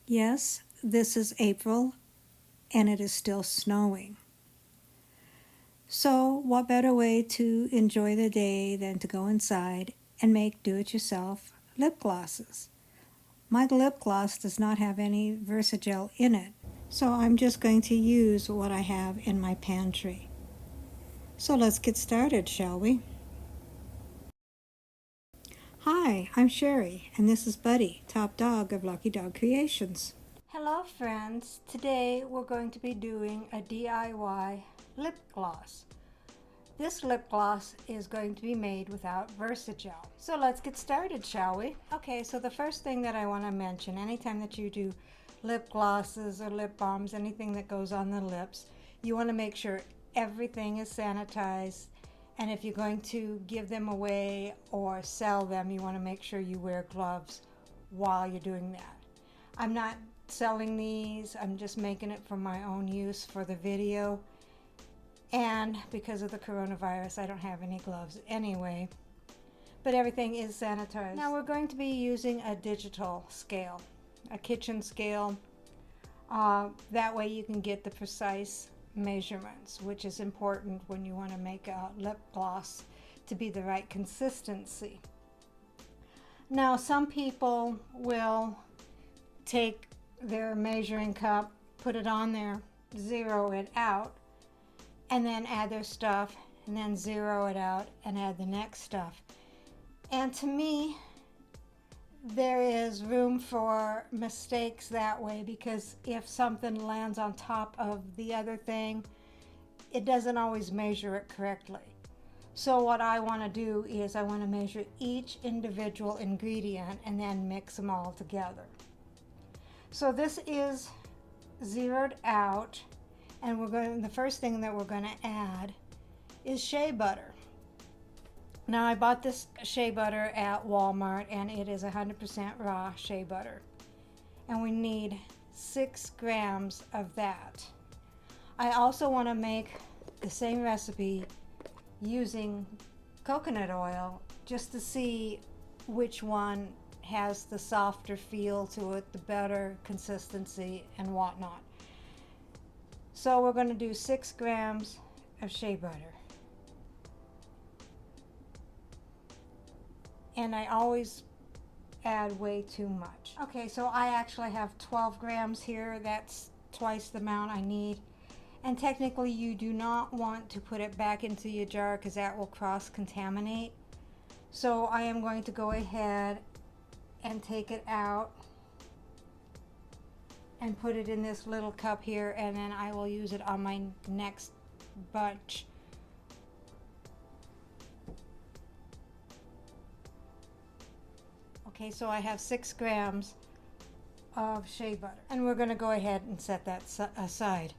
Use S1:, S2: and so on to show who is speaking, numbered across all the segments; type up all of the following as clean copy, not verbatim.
S1: Yes, this is April and it is still snowing. So, what better way to enjoy the day than to go inside and make do-it-yourself lip glosses? My lip gloss does not have any Versagel in it, so I'm just going to use what I have in my pantry. So let's get started, shall we? Hi, I'm Sherry, and this is Buddy, top dog of Lucky Dog Creations. Hello friends, today we're going to be doing a DIY lip gloss. This lip gloss is going to be made without Versagel. So let's get started, shall we? Okay, so the first thing that I want to mention, anytime that you do lip glosses or lip balms, anything that goes on the lips, you want to make sure everything is sanitized. And if you're going to give them away or sell them, you want to make sure you wear gloves while you're doing that. I'm not selling these, I'm just making it for my own use for the video. And because of the coronavirus, I don't have any gloves anyway. But everything is sanitized. Now we're going to be using a digital scale, a kitchen scale. That way you can get the precise measurements, which is important when you want to make a lip gloss to be the right consistency. Now some people will take their measuring cup, put it on there, zero it out, and then add their stuff, and then zero it out and add the next stuff. And to me, there is room for mistakes that way, because if something lands on top of the other thing, it doesn't always measure it correctly. So what I want to do is I want to measure each individual ingredient and then mix them all together. So this is zeroed out. And the first thing that we're going to add is shea butter. Now I bought this shea butter at Walmart and it is 100% raw shea butter. And we need 6 grams of that. I also want to make the same recipe using coconut oil just to see which one has the softer feel to it, the better consistency and whatnot. So we're going to do 6 grams of shea butter. And I always add way too much. Okay, so I actually have 12 grams here. That's twice the amount I need. And technically you do not want to put it back into your jar because that will cross-contaminate. So I am going to go ahead and take it out and put it in this little cup here, and then I will use it on my next bunch. Okay, so I have 6 grams of shea butter, and we're going to go ahead and set that aside.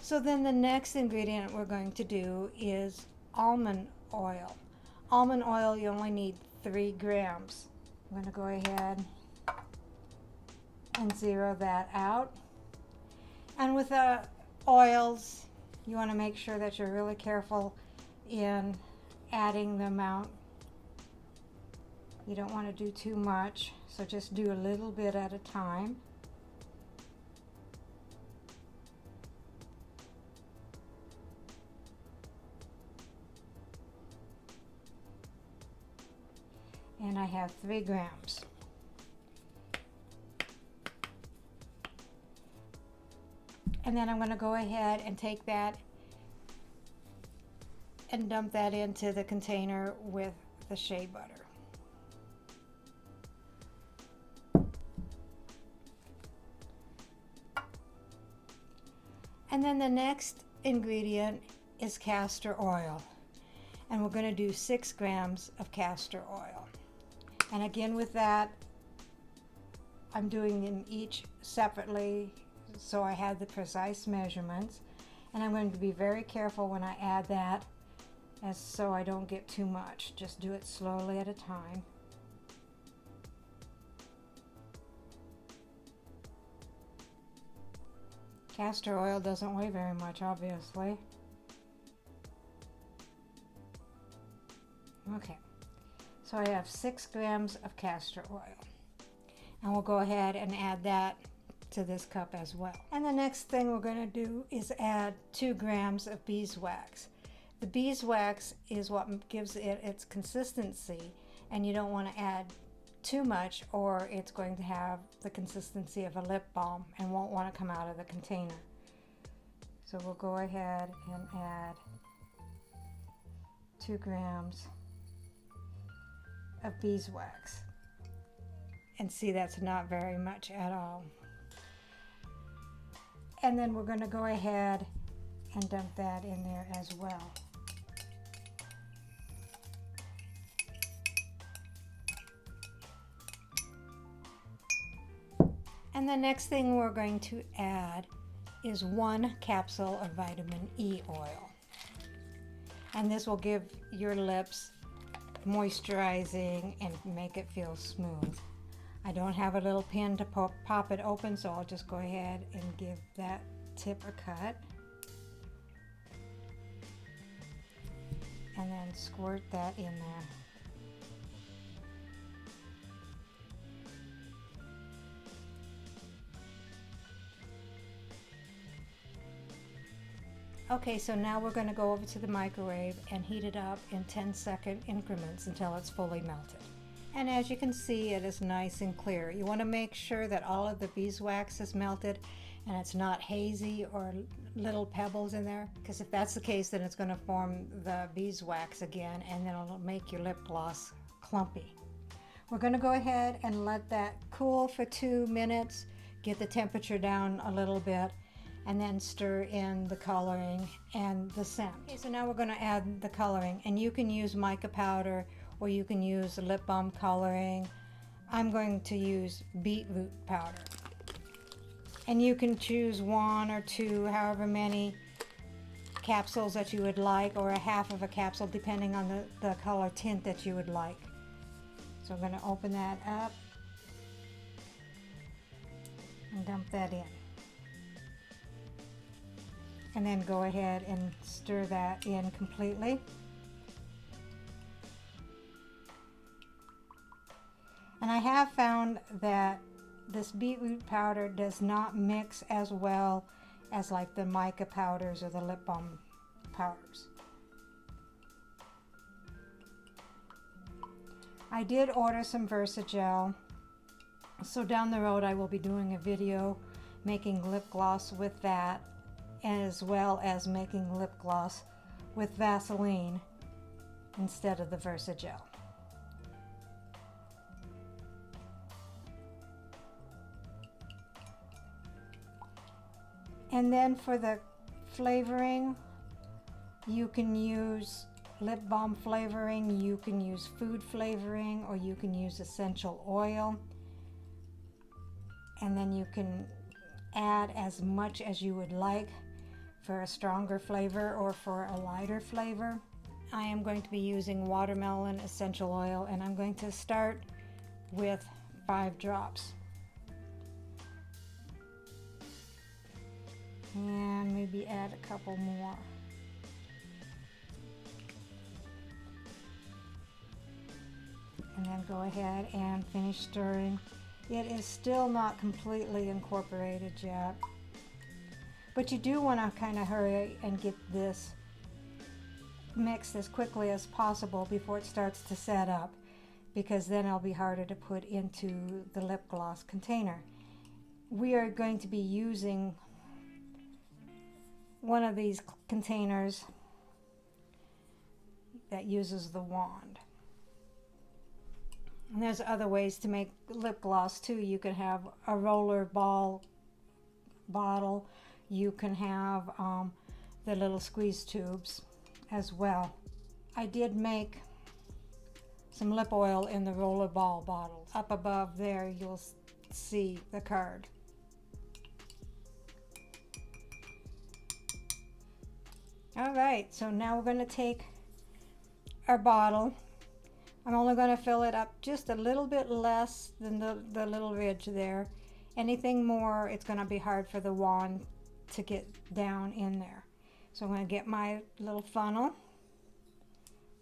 S1: So then the next ingredient we're going to do is almond oil. Almond oil, you only need 3 grams. I'm going to go ahead and zero that out. And with the oils, you want to make sure that you're really careful in adding the amount. You don't want to do too much, so just do a little bit at a time. And I have 3 grams. And then I'm going to go ahead and take that and dump that into the container with the shea butter. And then the next ingredient is castor oil. And we're going to do 6 grams of castor oil. And again with that, I'm doing them each separately so I have the precise measurements, and I'm going to be very careful when I add that, as so I don't get too much. Just do it slowly at a time. Castor oil doesn't weigh very much, obviously. Okay, so I have 6 grams of castor oil, and we'll go ahead and add that to this cup as well. And the next thing we're going to do is add 2 grams of beeswax. The beeswax is what gives it its consistency, and you don't want to add too much or it's going to have the consistency of a lip balm and won't want to come out of the container. So we'll go ahead and add 2 grams of beeswax. And see, that's not very much at all. And then we're going to go ahead and dump that in there as well. And the next thing we're going to add is 1 capsule of vitamin E oil. And this will give your lips moisturizing and make it feel smooth. I don't have a little pin to pop it open, so I'll just go ahead and give that tip a cut. And then squirt that in there. Okay, so now we're going to go over to the microwave and heat it up in 10-second increments until it's fully melted. And as you can see, it is nice and clear. You want to make sure that all of the beeswax is melted and it's not hazy or little pebbles in there, because if that's the case, then it's going to form the beeswax again and then it'll make your lip gloss clumpy. We're going to go ahead and let that cool for 2 minutes, get the temperature down a little bit, and then stir in the coloring and the scent. Okay, so now we're going to add the coloring, and you can use mica powder or you can use lip balm coloring. I'm going to use beetroot powder. And you can choose 1 or 2, however many capsules that you would like, or a half of a capsule depending on the color tint that you would like. So I'm going to open that up and dump that in. And then go ahead and stir that in completely. And I have found that this beetroot powder does not mix as well as like the mica powders or the lip balm powders. I did order some Versagel, so down the road I will be doing a video making lip gloss with that, as well as making lip gloss with Vaseline instead of the Versagel. And then for the flavoring, you can use lip balm flavoring, you can use food flavoring, or you can use essential oil. And then you can add as much as you would like for a stronger flavor or for a lighter flavor. I am going to be using watermelon essential oil, and I'm going to start with 5 drops. And maybe add a couple more. And then go ahead and finish stirring. It is still not completely incorporated yet, but you do want to kind of hurry and get this mixed as quickly as possible before it starts to set up, because then it'll be harder to put into the lip gloss container. We are going to be using one of these containers that uses the wand. And there's other ways to make lip gloss too. You can have a roller ball bottle. You can have the little squeeze tubes as well. I did make some lip oil in the roller ball bottle. Up above there you'll see the card. Alright, so now we're going to take our bottle. I'm only going to fill it up just a little bit less than the little ridge there. Anything more, it's going to be hard for the wand to get down in there. So I'm going to get my little funnel,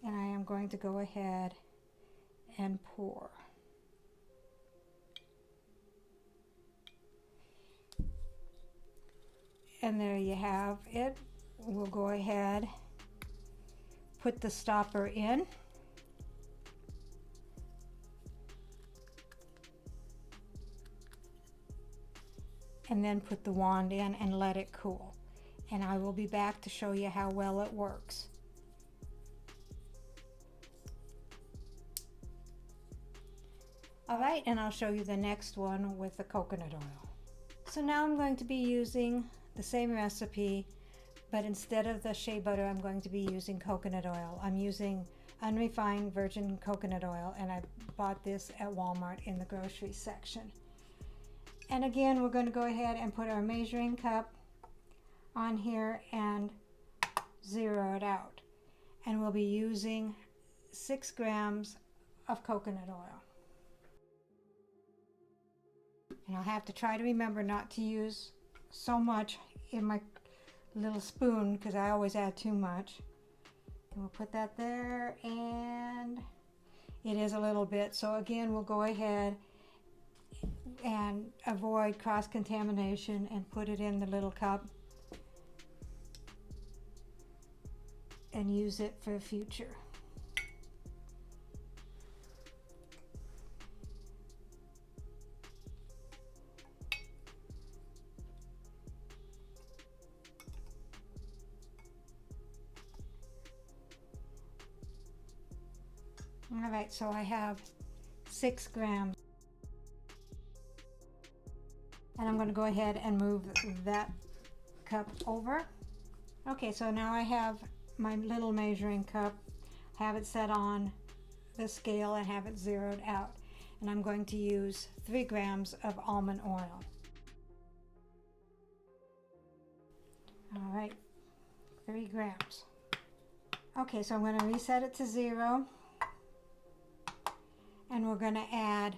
S1: and I am going to go ahead and pour. And there you have it. We'll go ahead, put the stopper in. And then put the wand in and let it cool. And I will be back to show you how well it works. Alright, and I'll show you the next one with the coconut oil. So now I'm going to be using the same recipe, but instead of the shea butter, I'm going to be using coconut oil. I'm using unrefined virgin coconut oil, and I bought this at Walmart in the grocery section. And again, we're going to go ahead and put our measuring cup on here and zero it out. And we'll be using 6 grams of coconut oil. And I'll have to try to remember not to use so much in my little spoon because I always add too much. And we'll put that there, and it is a little bit. So again, we'll go ahead and avoid cross-contamination and put it in the little cup and use it for the future. All right, so I have 6 grams. And I'm going to go ahead and move that cup over. Okay, so now I have my little measuring cup, have it set on the scale and have it zeroed out. And I'm going to use 3 grams of almond oil. All right, 3 grams. Okay, so I'm going to reset it to 0. And we're going to add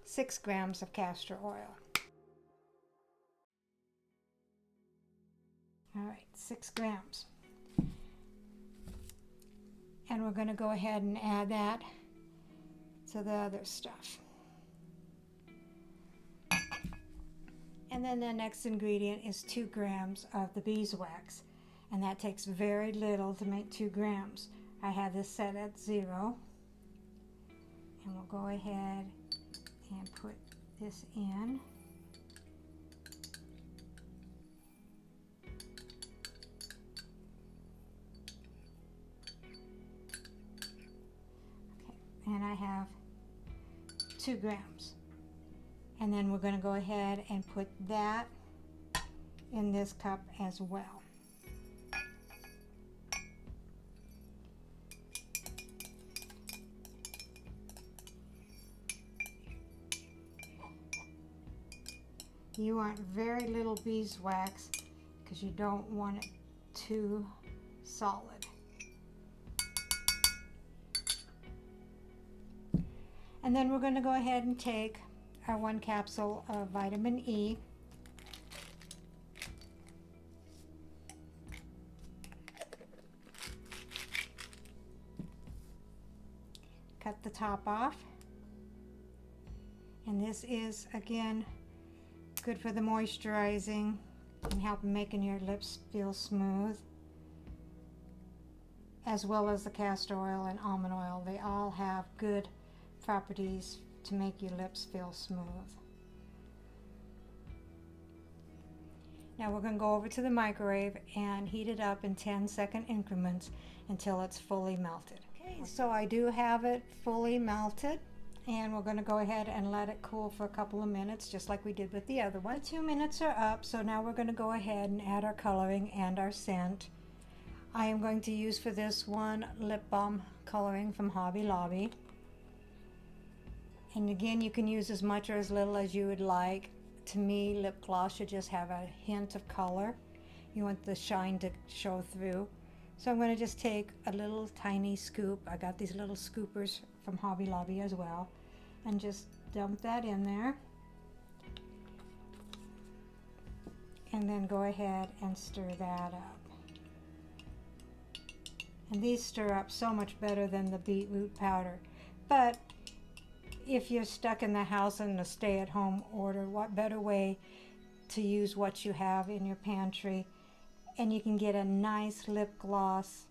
S1: 6 grams of castor oil. All right, 6 grams. And we're going to go ahead and add that to the other stuff. And then the next ingredient is 2 grams of the beeswax. And that takes very little to make 2 grams. I have this set at 0. And we'll go ahead and put this in. And I have 2 grams. And then we're going to go ahead and put that in this cup as well. You want very little beeswax because you don't want it too solid. And then we're going to go ahead and take our 1 capsule of vitamin E. Cut the top off. And this is, again, good for the moisturizing and helping making your lips feel smooth, as well as the castor oil and almond oil. They all have good properties to make your lips feel smooth. Now we're going to go over to the microwave and heat it up in 10-second increments until it's fully melted. Okay, so I do have it fully melted, and we're going to go ahead and let it cool for a couple of minutes, just like we did with the other one. The 2 minutes are up, so now we're going to go ahead and add our coloring and our scent. I am going to use for this one lip balm coloring from Hobby Lobby. And again, you can use as much or as little as you would like. To me, lip gloss should just have a hint of color. You want the shine to show through. So I'm going to just take a little tiny scoop. I got these little scoopers from Hobby Lobby as well. And just dump that in there. And then go ahead and stir that up. And these stir up so much better than the beetroot powder. But if you're stuck in the house in a stay-at-home order, what better way to use what you have in your pantry, and you can get a nice lip gloss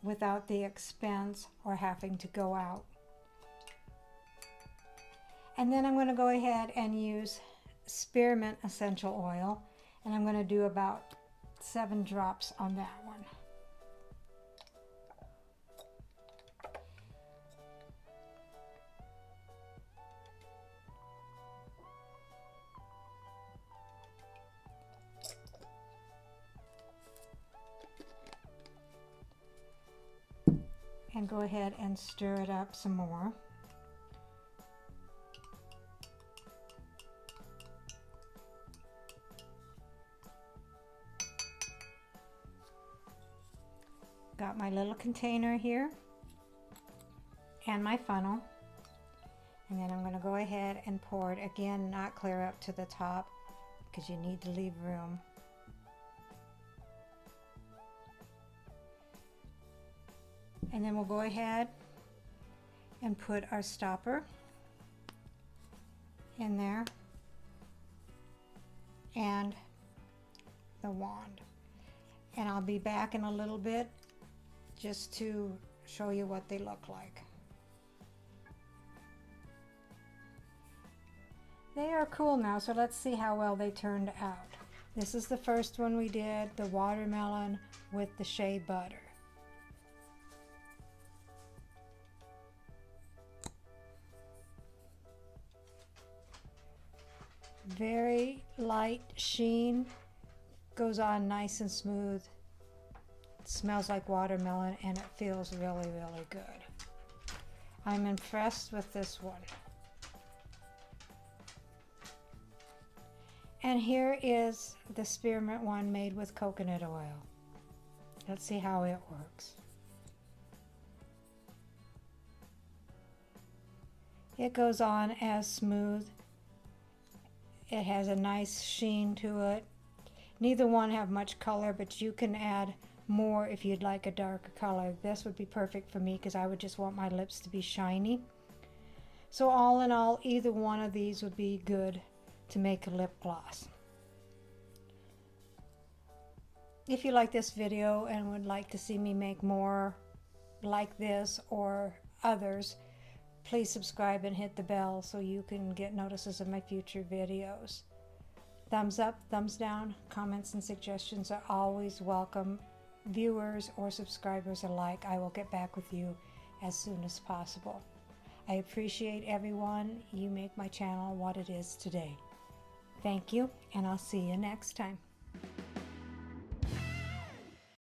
S1: without the expense or having to go out. And then I'm going to go ahead and use spearmint essential oil, and I'm going to do about 7 drops on that one. And go ahead and stir it up some more. Got my little container here and my funnel, and then I'm going to go ahead and pour it again, not clear up to the top because you need to leave room. And then we'll go ahead and put our stopper in there and the wand. And I'll be back in a little bit just to show you what they look like. They are cool now, so let's see how well they turned out. This is the first one we did, the watermelon with the shea butter. Very light sheen, goes on nice and smooth. It smells like watermelon and it feels really, really good. I'm impressed with this one. And here is the spearmint one made with coconut oil. Let's see how it works. It goes on as smooth. It has a nice sheen to it. Neither one have much color, but you can add more if you'd like a darker color. This would be perfect for me because I would just want my lips to be shiny. So all in all, either one of these would be good to make a lip gloss. If you like this video and would like to see me make more like this or others, please subscribe and hit the bell so you can get notices of my future videos. Thumbs up, thumbs down, comments and suggestions are always welcome. Viewers or subscribers alike, I will get back with you as soon as possible. I appreciate everyone. You make my channel what it is today. Thank you, and I'll see you next time.